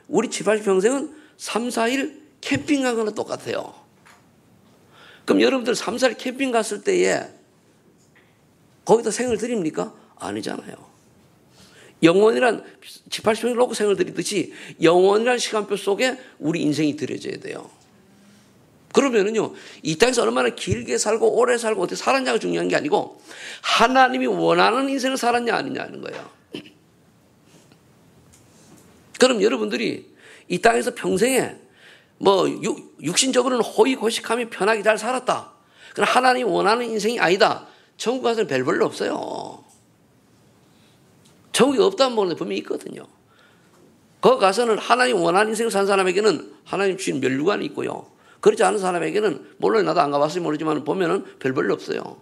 우리 7, 80평생은 3, 4일 캠핑 간 거나 똑같아요. 그럼 여러분들 3, 4일 캠핑 갔을 때에 거기다 생을 드립니까? 아니잖아요. 영원이란 7, 80평을 놓고 생을 드리듯이 영원이란 시간표 속에 우리 인생이 들여져야 돼요. 그러면은요, 이 땅에서 얼마나 길게 살고 오래 살고 어떻게 살았냐가 중요한 게 아니고 하나님이 원하는 인생을 살았냐 아니냐는 거예요. 그럼 여러분들이 이 땅에서 평생에 뭐 육신적으로는 호의고식하며 편하게 잘 살았다. 그러나 하나님이 원하는 인생이 아니다. 천국 가서는 별 볼일 없어요. 천국이 없다는 말은 분명히 있거든요. 거기 가서는 하나님 원하는 인생을 산 사람에게는 하나님 주신 면류관이 있고요. 그렇지 않은 사람에게는 물론 나도 안 가봤으니 모르지만 보면은 별 볼일 없어요.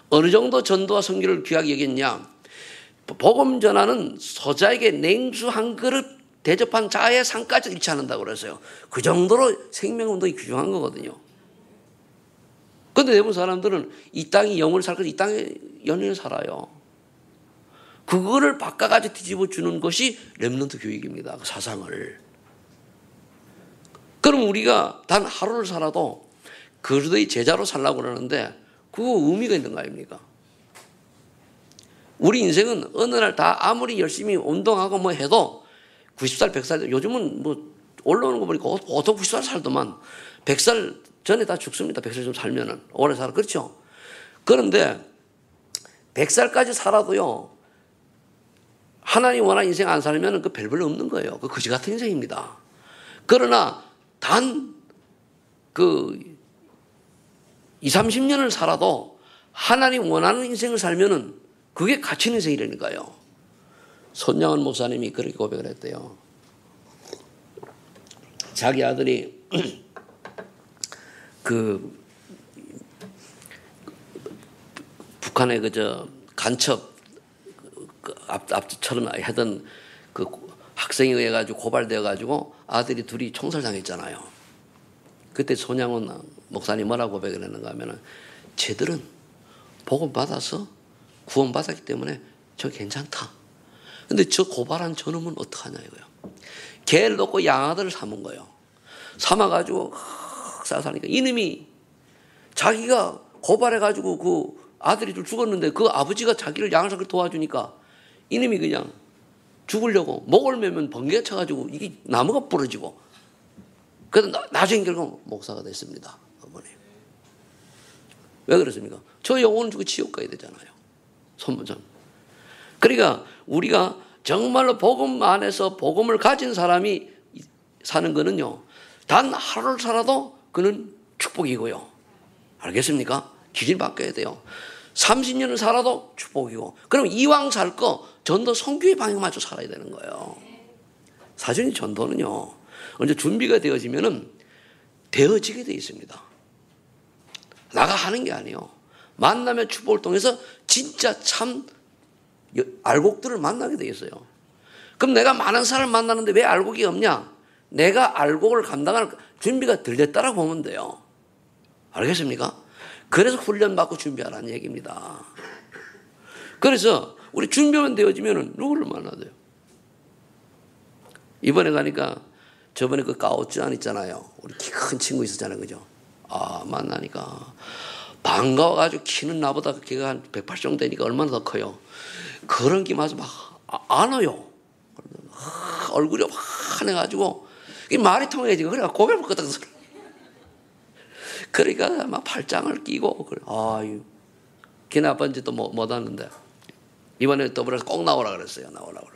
어느 정도 전도와 선교를 귀하게 여겼냐? 복음 전하는 소자에게 냉수 한 그릇 대접한 자의 상까지 잃지 않는다고 그랬어요. 그 정도로 생명운동이 귀중한 거거든요. 그런데 대부분 사람들은 이 땅이 영원히 살 거지 이 땅에 연연히 살아요. 그거를 바꿔가지고 뒤집어 주는 것이 렘넌트 교육입니다. 그 사상을. 그럼 우리가 단 하루를 살아도 그리스도의 제자로 살라고 그러는데 그거 의미가 있는 거 아닙니까? 우리 인생은 어느 날 다 아무리 열심히 운동하고 뭐 해도 90살, 100살, 요즘은 뭐 올라오는 거 보니까 보통 90살 살더만 100살 전에 다 죽습니다. 100살 좀 살면은. 오래 살아. 그렇죠? 그런데 100살까지 살아도요, 하나님 원하는 인생 안 살면 그 별 볼일 없는 거예요. 그 거지 같은 인생입니다. 그러나 단 그 20, 30년을 살아도 하나님 원하는 인생을 살면은 그게 가치 있는 인생이라니까요. 손양원 목사님이 그렇게 고백을 했대요. 자기 아들이 그 북한의 그저 간첩 앞처럼 하던 그 학생에 의해 가지고 고발되어 가지고 아들이 둘이 총살당했잖아요. 그때 손양원 목사님 뭐라고 고백을 했는가 하면은 쟤들은 복음 받아서 구원 받았기 때문에 저 괜찮다. 근데 저 고발한 저놈은 어떡하냐 이거요. 개를 놓고 양아들을 삼은 거예요. 삼아가지고 싸사니까 이놈이 자기가 고발해가지고 그 아들이 좀 죽었는데 그 아버지가 자기를 양아를 도와주니까 이놈이 그냥 죽으려고 목을 매면 번개가 쳐가지고 이게 나무가 부러지고 그래서 나중에 결국 목사가 됐습니다. 어머니. 왜 그렇습니까? 저 영혼을 주고 지옥 가야 되잖아요. 손문전. 그러니까 우리가 정말로 복음 안에서 복음을 가진 사람이 사는 거는요. 단 하루를 살아도 그는 축복이고요. 알겠습니까? 기질 바뀌어야 돼요. 30년을 살아도 축복이고 그럼 이왕 살 거 전도 선교의 방향 맞춰 살아야 되는 거예요. 사실은 전도는요. 언제 준비가 되어지면은 되어지게 되어 있습니다. 나가 하는 게 아니에요. 만남의 축복을 통해서 진짜 참 알곡들을 만나게 되어 있어요. 그럼 내가 많은 사람을 만나는데 왜 알곡이 없냐? 내가 알곡을 감당할 준비가 덜 됐다라고 보면 돼요. 알겠습니까? 그래서 훈련받고 준비하라는 얘기입니다. 그래서 우리 준비만 되어지면 누구를 만나야 돼요? 이번에 가니까 저번에 그 까오쯔안 있잖아요. 우리 키 큰 친구 있었잖아요. 그죠? 만나니까 반가워가지고 키는 나보다 걔가 한 180 정도 되니까 얼마나 더 커요. 그런 게 맞아 막 안아요. 얼굴이 환해가지고 이 말이 통해야지. 그래가 고개를 끄덕. 그러니까 막 팔짱을 끼고 걔네 아빠 이제 또 못 왔는데 이번에 더불어서 꼭 나오라 그랬어요. 나오라고.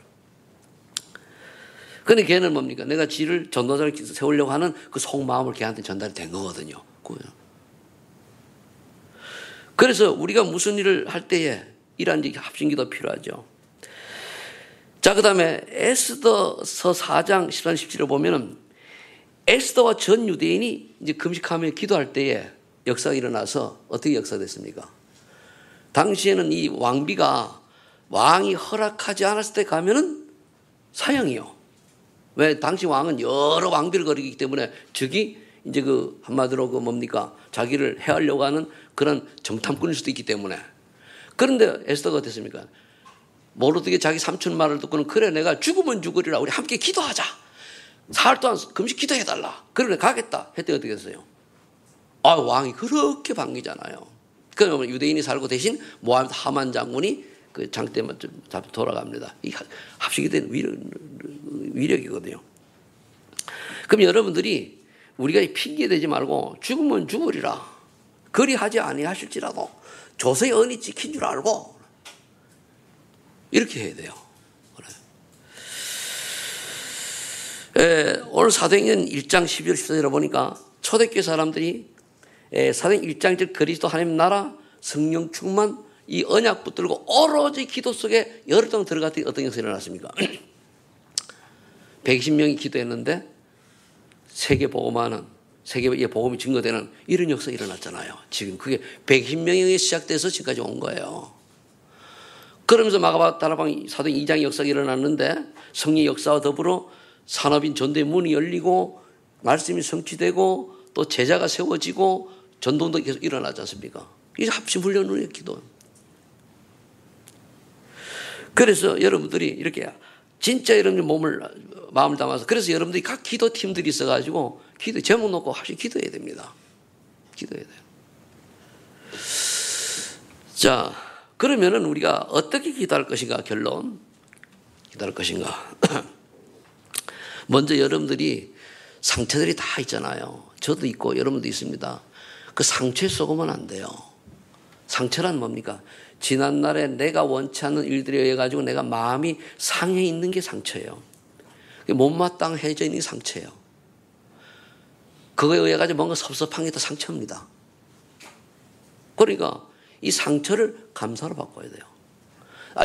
근데 걔는 뭡니까? 내가 지를 전도자를 세우려고 하는 그 속마음을 걔한테 전달이 된 거거든요. 그래서 우리가 무슨 일을 할 때에 이러한 합심기도 필요하죠. 자, 그 다음에 에스더서 4장 13, 17을 보면은 에스더와 전 유대인이 이제 금식하며 기도할 때에 역사가 일어나서 어떻게 역사됐습니까? 당시에는 이 왕비가 왕이 허락하지 않았을 때 가면은 사형이요. 왜? 당시 왕은 여러 왕비를 거리기 때문에 적이 이제 그 한마디로 그 뭡니까? 자기를 해하려고 하는 그런 정탐꾼일 수도 있기 때문에. 그런데 에스더가 어땠습니까? 모르드게 자기 삼촌 말을 듣고는 그래 내가 죽으면 죽으리라 우리 함께 기도하자. 사흘 동안 금식 기도해달라. 그래 가겠다. 했더니 어떻게 됐어요? 왕이 그렇게 반기잖아요. 그러면 유대인이 살고 대신 모함 하만 장군이 그 장대만 잡고 돌아갑니다. 이 합식이 위력이거든요. 그럼 여러분들이 우리가 핑계대지 말고 죽으면 죽으리라. 그리하지 아니하실지라도 조서의 언이 지킨 줄 알고 이렇게 해야 돼요. 오늘 사도행전 1장 12절 14절에 보니까 초대교회 사람들이 사도행전 1장 그리스도 하나님 나라 성령 충만 이 언약 붙들고 오로지 기도 속에 열흘 동안 들어갔더니 어떤 역사가 일어났습니까? 120명이 기도했는데 세계 복음이 증거되는 이런 역사가 일어났잖아요. 지금 그게 120명이 시작돼서 지금까지 온 거예요. 그러면서 마가다락방 사도행 2장의 역사가 일어났는데 성령 역사와 더불어 산업인 전도의 문이 열리고 말씀이 성취되고 또 제자가 세워지고 전도도 계속 일어나지 않습니까? 이게 합심훈련의 기도. 그래서 여러분들이 이렇게 진짜 여러분들 마음을 담아서 그래서 여러분들이 각 기도팀들이 있어가지고 기도 제목 놓고 합심 기도해야 됩니다. 기도해야 돼요. 자, 그러면은 우리가 어떻게 기도할 것인가 결론 기도할 것인가. 먼저 여러분들이 상처들이 다 있잖아요. 저도 있고 여러분도 있습니다. 그 상처에 썩으면 안 돼요. 상처란 뭡니까? 지난날에 내가 원치 않는 일들에 의해 가지고 내가 마음이 상해 있는 게 상처예요. 못마땅해져 있는 게 상처예요. 그거에 의해 가지고 뭔가 섭섭한 게 더 상처입니다. 그러니까 이 상처를 감사로 바꿔야 돼요.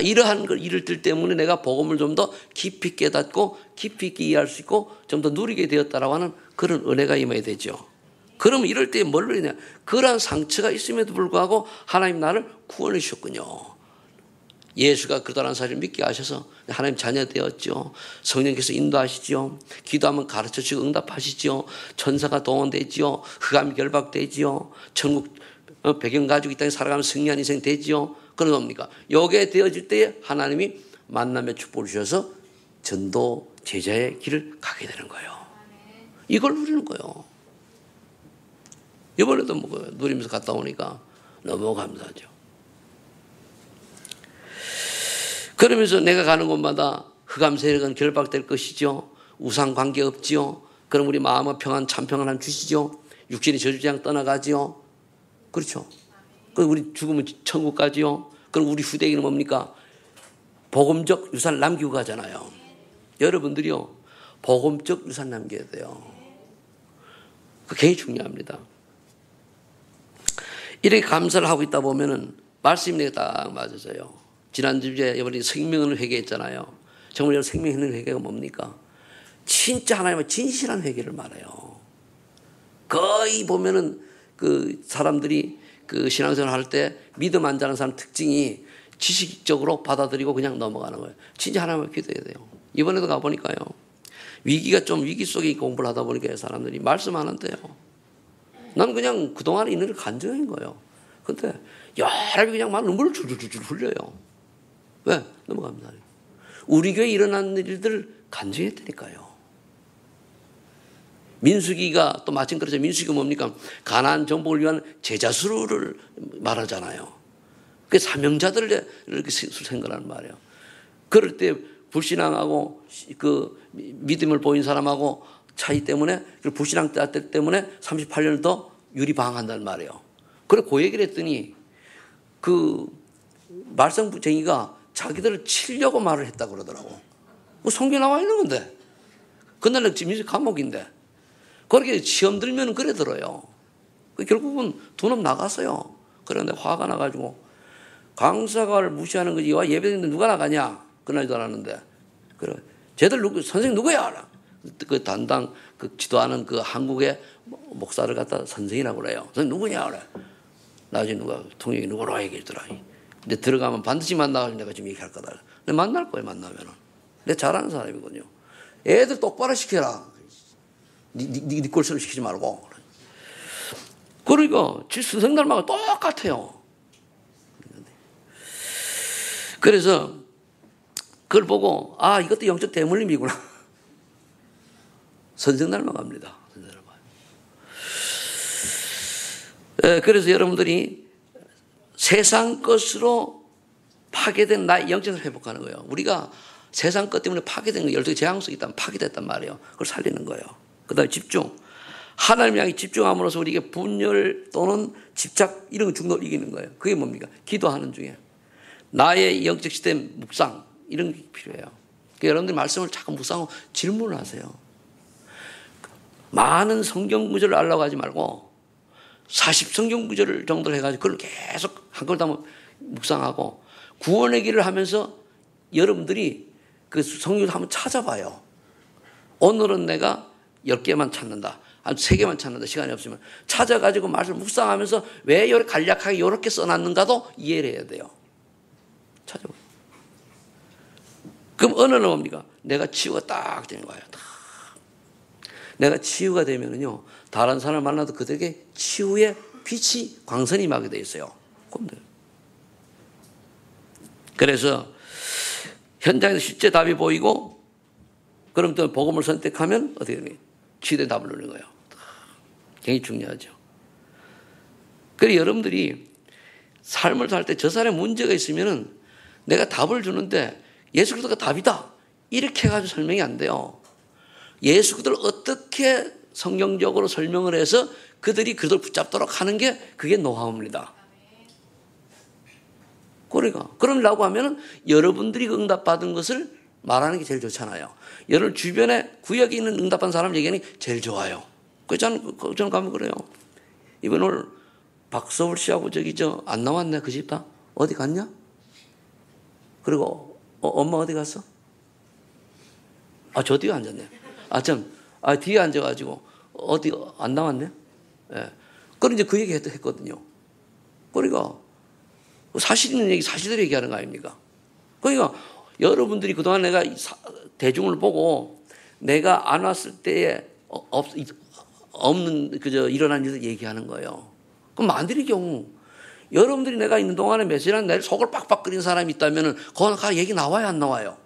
이러한 일들 때문에 내가 복음을 좀 더 깊이 깨닫고 깊이 있게 이해할 수 있고 좀 더 누리게 되었다라고 하는 그런 은혜가 임해야 되죠. 그러면 이럴 때 뭘 누리냐? 그러한 상처가 있음에도 불구하고 하나님 나를 구원해 주셨군요. 예수가 그러다라는 사실을 믿게 하셔서 하나님 자녀 되었죠. 성령께서 인도하시죠. 기도하면 가르쳐주고 응답하시죠. 천사가 동원되지요. 흑암이 결박되지요. 천국 배경 가지고 이 땅에 살아가면 승리한 인생 되지요. 그런 겁니까? 요게 되어질 때에 하나님이 만남의 축복을 주셔서 전도 제자의 길을 가게 되는 거예요. 이걸 누리는 거예요. 이번에도 누리면서 갔다 오니까 너무 감사하죠. 그러면서 내가 가는 곳마다 흑암 세력은 결박될 것이죠. 우상 관계 없지요. 그럼 우리 마음의 평안, 참 평안함 주시죠. 육신이 저주장 떠나가지요. 그렇죠. 그럼 우리 죽으면 천국 가지요. 그럼 우리 후대에는 뭡니까? 복음적 유산을 남기고 가잖아요. 여러분들이요, 복음적 유산 남겨야 돼요. 그게 굉장히 중요합니다. 이렇게 감사를 하고 있다 보면은 말씀이 내가 딱 맞아져요. 지난주에 여러분이 생명을 회개했잖아요. 정말 여러분 생명을 회개가 뭡니까? 진짜 하나님의 진실한 회개를 말해요. 거의 보면은 그 사람들이 그 신앙생활 할 때 믿음 안 자는 사람 특징이 지식적으로 받아들이고 그냥 넘어가는 거예요. 진짜 하나님을 기도해야 돼요. 이번에도 가보니까요. 위기가 좀 위기 속에 공부를 하다 보니까 사람들이 말씀하는데요. 난 그냥 그동안에 있는 일 간증인 거예요. 근데 여러 그냥 막 눈물을 줄줄줄 흘려요. 왜? 넘어갑니다. 우리 교회에 일어난 일들 간증했다니까요. 민수기가 또 마침 그렇죠. 민수기가 뭡니까? 가나안 정복을 위한 제자 수를 말하잖아요. 그 사명자들을 이렇게 생각하는 말이에요. 그럴 때 불신앙하고 그 믿음을 보인 사람하고 차이 때문에 불신앙 때문에 38년을 더 유리방한다는 말이에요. 그래 그 얘기를 했더니 그 말썽쟁이가 자기들을 치려고 말을 했다고 그러더라고. 뭐 성경에 나와 있는 건데. 그날은 민수 감옥인데. 그렇게 시험 들면 그래 들어요. 결국은 두 놈 나갔어요. 그런데 화가 나가지고 강사를 무시하는 거지. 와 예배드리는데 누가 나가냐? 그날 줄 알았는데. 그래. 쟤들 선생님 누구야? 그 담당 그 지도하는 그 한국의 목사를 갖다 선생이라고 그래요. 선생님 누구냐? 그래. 나중에 누가 통역이 누구로 얘기했더라. 근데 들어가면 반드시 만나가지고 내가 지금 얘기할 거다. 근데 만날 거예요, 만나면은. 내가 잘하는 사람이거든요. 애들 똑바로 시켜라. 네 꼴처럼 시키지 말고. 그러니까 선생들하고 똑같아요. 그래서 그걸 보고 아 이것도 영적 대물림이구나. 선생 닮아갑니다. 그래서 여러분들이 세상 것으로 파괴된 나의 영적을 회복하는 거예요. 우리가 세상 것 때문에 파괴된 거 12개 재앙속이 있다면 파괴됐단 말이에요. 그걸 살리는 거예요. 그 다음에 집중. 하나님 향해 집중함으로써 우리에게 분열 또는 집착 이런 중독을 이기는 거예요. 그게 뭡니까? 기도하는 중에. 나의 영적 시스템 묵상 이런 게 필요해요. 그러니까 여러분들이 말씀을 자꾸 묵상하고 질문을 하세요. 많은 성경 구절을 알라고 하지 말고 40성경 구절 정도를 해가지고 그걸 계속 한걸 다 묵상하고 구원의 길을 하면서 여러분들이 그 성경을 한번 찾아봐요. 오늘은 내가 10개만 찾는다. 한 3개만 찾는다. 시간이 없으면. 찾아가지고 말씀을 묵상하면서 왜 이렇게 간략하게 이렇게 써놨는가도 이해를 해야 돼요. 찾아봐요. 그럼 어느 날 뭡니까? 내가 치유가 딱 되는 거예요. 딱. 내가 치유가 되면은요, 다른 사람을 만나도 그들에게 치유의 빛이 광선이 임하게 돼 있어요. 그래서 현장에서 실제 답이 보이고, 그럼 또 복음을 선택하면 어떻게 되니? 치유된 답을 누리는 거예요. 굉장히 중요하죠. 그래서 여러분들이 삶을 살 때 저 사람의 문제가 있으면은 내가 답을 주는데 예수 그리스도가 답이다. 이렇게 해가지고 설명이 안 돼요. 예수 그리스도를 어떻게 성경적으로 설명을 해서 그들이 그들을 붙잡도록 하는 게 그게 노하우입니다. 그러니까 그러려고 하면은 여러분들이 응답받은 것을 말하는 게 제일 좋잖아요. 여러분 주변에 구역에 있는 응답한 사람 얘기하는 게 제일 좋아요. 저는 가면 그래요. 이번 오늘 박서울 씨하고 저기 안 나왔네 그 집 다 어디 갔냐? 그리고 엄마 어디 갔어? 저 뒤에 앉았네. 뒤에 앉아가지고 어디 안 나왔네. 예. 그럼 이제 그 얘기 했거든요. 그러니까 사실 있는 얘기 사실대로 얘기하는 거 아닙니까? 그러니까 여러분들이 그동안 내가 대중을 보고 내가 안 왔을 때에 없는 일어난 일을 얘기하는 거예요. 그럼 만들의 경우 여러분들이 내가 있는 동안에 몇 시간 내 속을 빡빡 끓인 사람이 있다면은 거기 얘기 나와요, 안 나와요?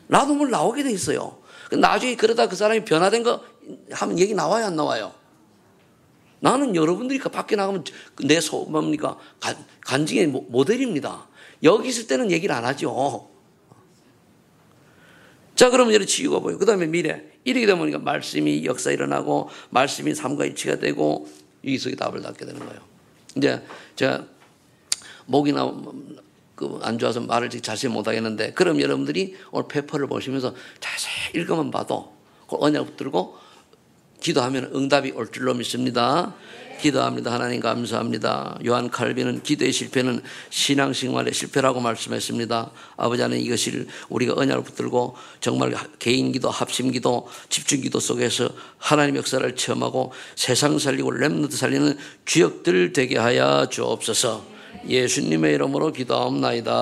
나도 뭘 나오게 돼 있어요. 나중에 그러다 그 사람이 변화된 거 하면 얘기 나와요, 안 나와요? 나는 여러분들이 밖에 나가면 내 뭡니까? 간증의 모델입니다. 여기 있을 때는 얘기를 안 하죠. 자, 그러면 이런 치유가 보여요. 그 다음에 미래. 이렇게 되면 보니까 말씀이 역사 일어나고 말씀이 삶과 일치가 되고 이 속에 답을 낳게 되는 거예요. 이제 제가 목이나 안 좋아서 말을 자세히 못 하겠는데, 그럼 여러분들이 오늘 페퍼를 보시면서 자세히 읽으면 봐도 그 언약 붙들고 기도하면 응답이 올 줄로 믿습니다. 기도합니다. 하나님 감사합니다. 요한 칼빈은 기도의 실패는 신앙생활의 실패라고 말씀했습니다. 아버지 하나님, 이것을 우리가 언약을 붙들고 정말 개인기도, 합심기도, 집중기도 속에서 하나님의 역사를 체험하고 세상 살리고 렘넌트 살리는 주역들 되게 하여 주옵소서. 예수님의 이름으로 기도하옵나이다.